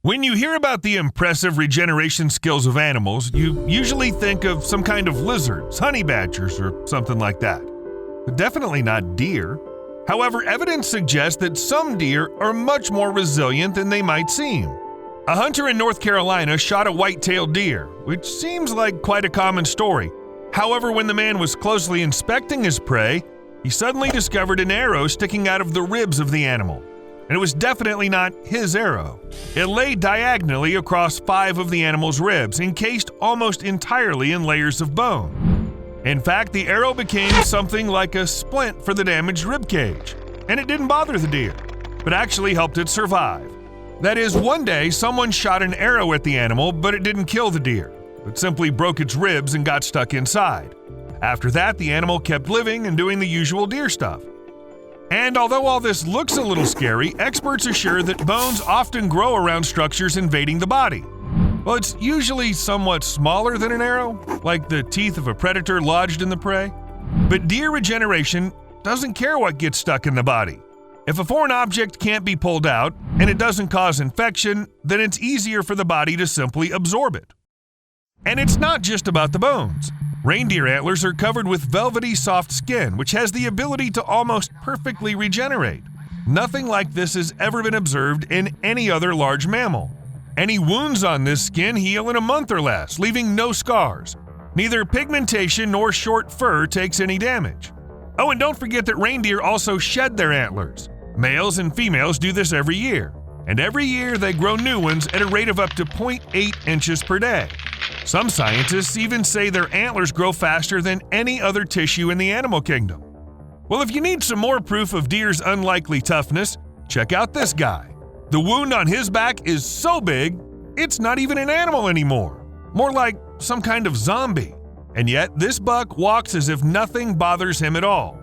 When you hear about the impressive regeneration skills of animals, you usually think of some kind of lizards, honey badgers, or something like that. But definitely not deer. However, evidence suggests that some deer are much more resilient than they might seem. A hunter in North Carolina shot a white-tailed deer, which seems like quite a common story. However, when the man was closely inspecting his prey, he suddenly discovered an arrow sticking out of the ribs of the animal. And it was definitely not his arrow. It lay diagonally across 5 of the animal's ribs, encased almost entirely in layers of bone. In fact, the arrow became something like a splint for the damaged rib cage, and it didn't bother the deer, but actually helped it survive. That is, one day someone shot an arrow at the animal, but it didn't kill the deer, but simply broke its ribs and got stuck inside. After that, the animal kept living and doing the usual deer stuff. And although all this looks a little scary, experts assure that bones often grow around structures invading the body. Well, it's usually somewhat smaller than an arrow, like the teeth of a predator lodged in the prey. But deer regeneration doesn't care what gets stuck in the body. If a foreign object can't be pulled out and it doesn't cause infection, then it's easier for the body to simply absorb it. And it's not just about the bones. Reindeer antlers are covered with velvety soft skin, which has the ability to almost perfectly regenerate. Nothing like this has ever been observed in any other large mammal. Any wounds on this skin heal in a month or less, leaving no scars. Neither pigmentation nor short fur takes any damage. Oh, and don't forget that reindeer also shed their antlers. Males and females do this every year, and every year they grow new ones at a rate of up to 0.8 inches per day. Some scientists even say their antlers grow faster than any other tissue in the animal kingdom. Well, if you need some more proof of deer's unlikely toughness, check out this guy. The wound on his back is so big, it's not even an animal anymore. More like some kind of zombie. And yet, this buck walks as if nothing bothers him at all.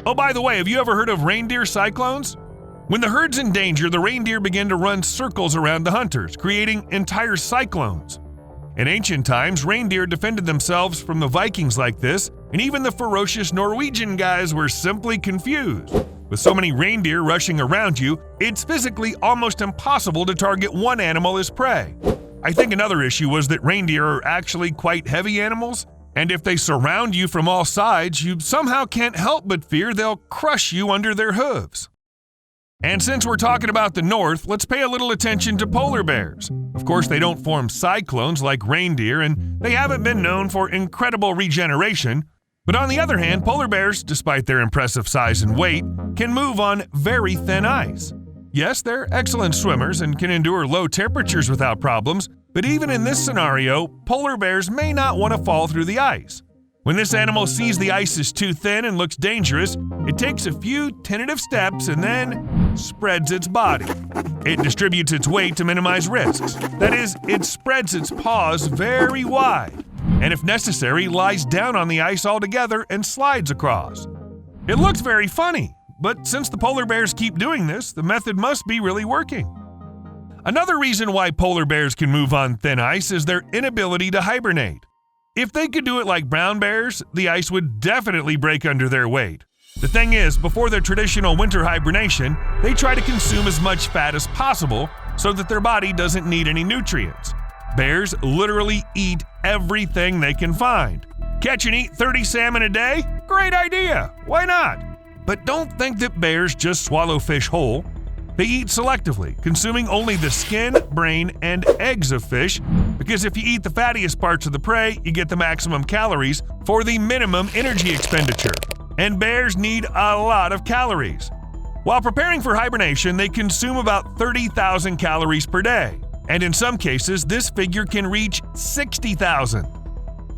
Oh, by the way, have you ever heard of reindeer cyclones? When the herd's in danger, the reindeer begin to run circles around the hunters, creating entire cyclones. In ancient times, reindeer defended themselves from the Vikings like this, and even the ferocious Norwegian guys were simply confused. With so many reindeer rushing around you, it's physically almost impossible to target one animal as prey. I think another issue was that reindeer are actually quite heavy animals, and if they surround you from all sides, you somehow can't help but fear they'll crush you under their hooves. And since we're talking about the North, let's pay a little attention to polar bears. Of course, they don't form cyclones like reindeer, and they haven't been known for incredible regeneration. But on the other hand, polar bears, despite their impressive size and weight, can move on very thin ice. Yes, they're excellent swimmers and can endure low temperatures without problems, but even in this scenario, polar bears may not want to fall through the ice. When this animal sees the ice is too thin and looks dangerous, it takes a few tentative steps and then spreads its body. It distributes its weight to minimize risks. That is, it spreads its paws very wide, and if necessary, lies down on the ice altogether and slides across. It looks very funny, but since the polar bears keep doing this, the method must be really working. Another reason why polar bears can move on thin ice is their inability to hibernate. If they could do it like brown bears, the ice would definitely break under their weight. The thing is, before their traditional winter hibernation, they try to consume as much fat as possible so that their body doesn't need any nutrients. Bears literally eat everything they can find. Catch and eat 30 salmon a day? Great idea! Why not? But don't think that bears just swallow fish whole. They eat selectively, consuming only the skin, brain, and eggs of fish, because if you eat the fattiest parts of the prey, you get the maximum calories for the minimum energy expenditure. And bears need a lot of calories. While preparing for hibernation, they consume about 30,000 calories per day, and in some cases, this figure can reach 60,000.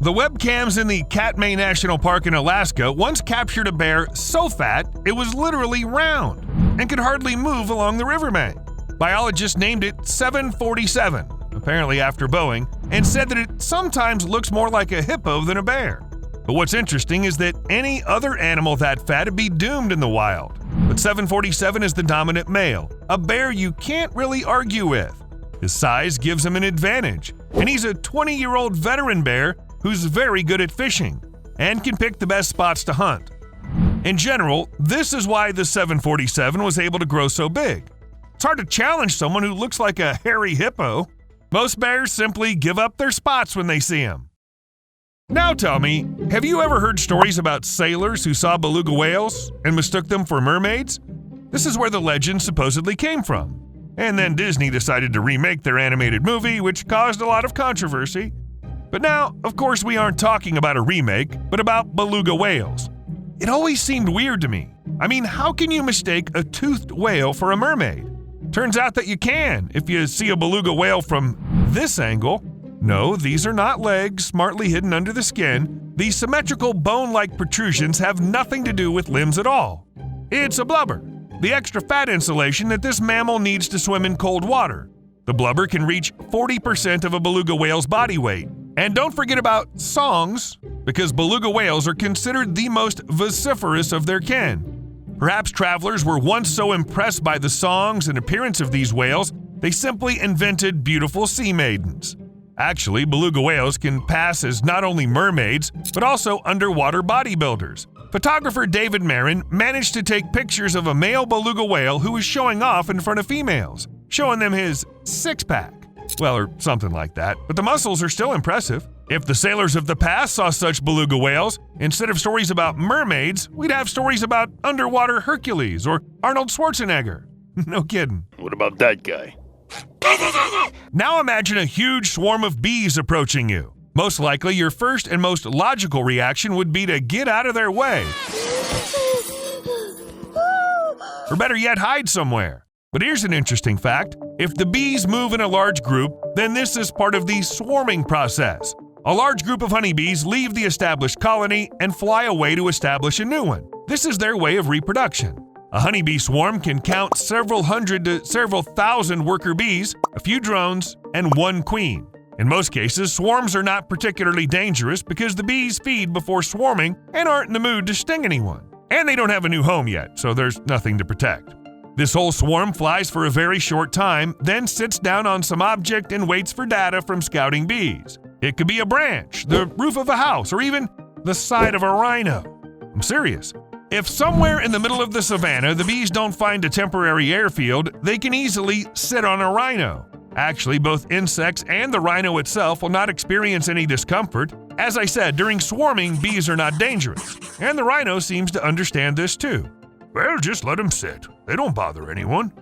The webcams in the Katmai National Park in Alaska once captured a bear so fat it was literally round and could hardly move along the riverbank. Biologists named it 747, apparently after Boeing, and said that it sometimes looks more like a hippo than a bear. But what's interesting is that any other animal that fat would be doomed in the wild. But 747 is the dominant male, a bear you can't really argue with. His size gives him an advantage, and he's a 20-year-old veteran bear who's very good at fishing and can pick the best spots to hunt. In general, this is why the 747 was able to grow so big. It's hard to challenge someone who looks like a hairy hippo. Most bears simply give up their spots when they see him. Now tell me, have you ever heard stories about sailors who saw beluga whales and mistook them for mermaids? This is where the legend supposedly came from. And then Disney decided to remake their animated movie, which caused a lot of controversy. But now, of course, we aren't talking about a remake, but about beluga whales. It always seemed weird to me. I mean, how can you mistake a toothed whale for a mermaid? Turns out that you can if you see a beluga whale from this angle. No, these are not legs smartly hidden under the skin. These symmetrical bone-like protrusions have nothing to do with limbs at all. It's a blubber, the extra fat insulation that this mammal needs to swim in cold water. The blubber can reach 40% of a beluga whale's body weight. And don't forget about songs, because beluga whales are considered the most vociferous of their kin. Perhaps travelers were once so impressed by the songs and appearance of these whales, they simply invented beautiful sea maidens. Actually, beluga whales can pass as not only mermaids, but also underwater bodybuilders. Photographer David Marin managed to take pictures of a male beluga whale who was showing off in front of females, showing them his six-pack. Well, or something like that, but the muscles are still impressive. If the sailors of the past saw such beluga whales, instead of stories about mermaids, we'd have stories about underwater Hercules or Arnold Schwarzenegger. No kidding. What about that guy? Now imagine a huge swarm of bees approaching you. Most likely, your first and most logical reaction would be to get out of their way. Or better yet, hide somewhere. But here's an interesting fact. If the bees move in a large group, then this is part of the swarming process. A large group of honeybees leave the established colony and fly away to establish a new one. This is their way of reproduction. A honeybee swarm can count several hundred to several thousand worker bees, a few drones, and one queen. In most cases, swarms are not particularly dangerous because the bees feed before swarming and aren't in the mood to sting anyone. And they don't have a new home yet, so there's nothing to protect. This whole swarm flies for a very short time, then sits down on some object and waits for data from scouting bees. It could be a branch, the roof of a house, or even the side of a rhino. I'm serious. If somewhere in the middle of the savannah the bees don't find a temporary airfield, they can easily sit on a rhino. Actually, both insects and the rhino itself will not experience any discomfort. As I said, during swarming, bees are not dangerous. And the rhino seems to understand this too. Well, just let them sit. They don't bother anyone.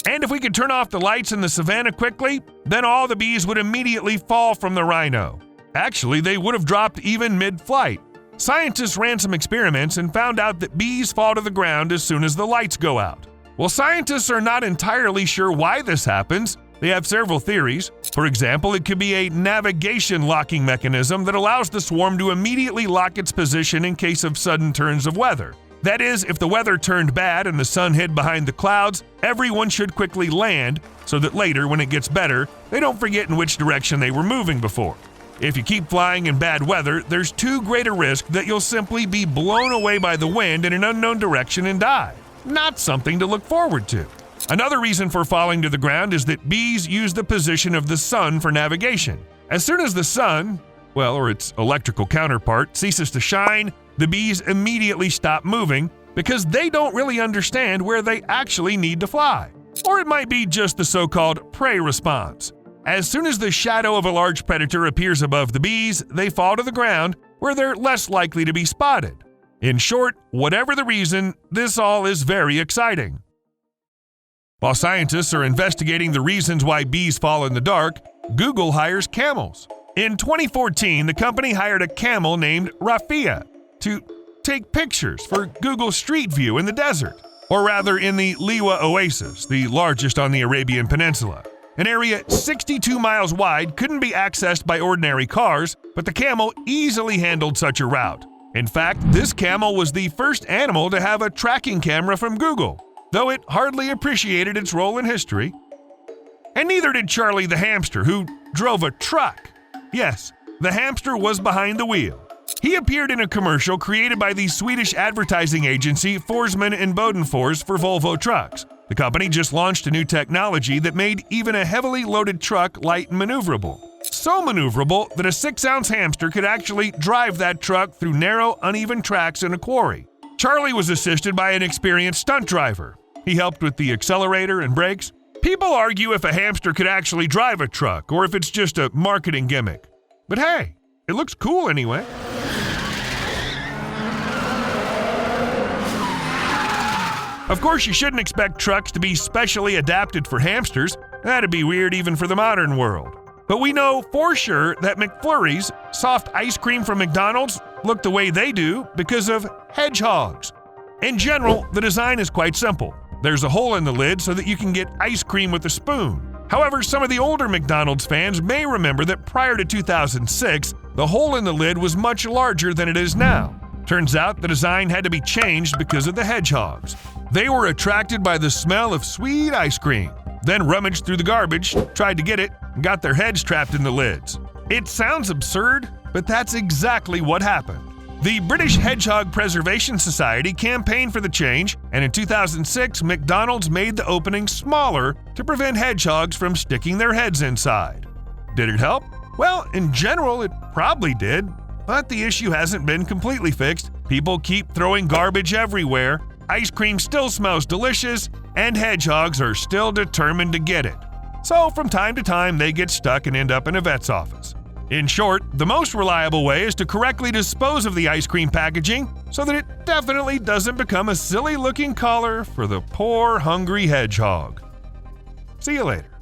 And if we could turn off the lights in the savannah quickly, then all the bees would immediately fall from the rhino. Actually, they would have dropped even mid-flight. Scientists ran some experiments and found out that bees fall to the ground as soon as the lights go out. Well, scientists are not entirely sure why this happens. They have several theories. For example, it could be a navigation locking mechanism that allows the swarm to immediately lock its position in case of sudden turns of weather. That is, if the weather turned bad and the sun hid behind the clouds, everyone should quickly land so that later, when it gets better, they don't forget in which direction they were moving before. If you keep flying in bad weather, there's too great a risk that you'll simply be blown away by the wind in an unknown direction and die. Not something to look forward to. Another reason for falling to the ground is that bees use the position of the sun for navigation. As soon as the sun, or its electrical counterpart, ceases to shine, the bees immediately stop moving because they don't really understand where they actually need to fly. Or it might be just the so-called prey response. As soon as the shadow of a large predator appears above the bees, they fall to the ground where they're less likely to be spotted. In short, whatever the reason, this all is very exciting. While scientists are investigating the reasons why bees fall in the dark, Google hires camels. In 2014, the company hired a camel named Rafia to take pictures for Google Street View in the desert, or rather in the Liwa Oasis, the largest on the Arabian Peninsula. An area 62 miles wide couldn't be accessed by ordinary cars, but the camel easily handled such a route. In fact, this camel was the first animal to have a tracking camera from Google, though it hardly appreciated its role in history. And neither did Charlie the hamster, who drove a truck. Yes, the hamster was behind the wheel. He appeared in a commercial created by the Swedish advertising agency Forsman & Bodenfors for Volvo trucks. The company just launched a new technology that made even a heavily loaded truck light and maneuverable. So maneuverable that a 6-ounce hamster could actually drive that truck through narrow, uneven tracks in a quarry. Charlie was assisted by an experienced stunt driver, He helped with the accelerator and brakes. People argue if a hamster could actually drive a truck or if it's just a marketing gimmick. But hey, it looks cool anyway. Of course, you shouldn't expect trucks to be specially adapted for hamsters. That'd be weird even for the modern world. But we know for sure that McFlurry's, soft ice cream from McDonald's, look the way they do because of hedgehogs. In general, the design is quite simple. There's a hole in the lid so that you can get ice cream with a spoon. However, some of the older McDonald's fans may remember that prior to 2006, the hole in the lid was much larger than it is now. Turns out the design had to be changed because of the hedgehogs. They were attracted by the smell of sweet ice cream, then rummaged through the garbage, tried to get it, and got their heads trapped in the lids. It sounds absurd, but that's exactly what happened. The British Hedgehog Preservation Society campaigned for the change, and in 2006, McDonald's made the opening smaller to prevent hedgehogs from sticking their heads inside. Did it help? Well, in general, it probably did, but the issue hasn't been completely fixed. People keep throwing garbage everywhere, ice cream still smells delicious, and hedgehogs are still determined to get it. So from time to time, they get stuck and end up in a vet's office. In short, the most reliable way is to correctly dispose of the ice cream packaging so that it definitely doesn't become a silly-looking collar for the poor, hungry hedgehog. See you later.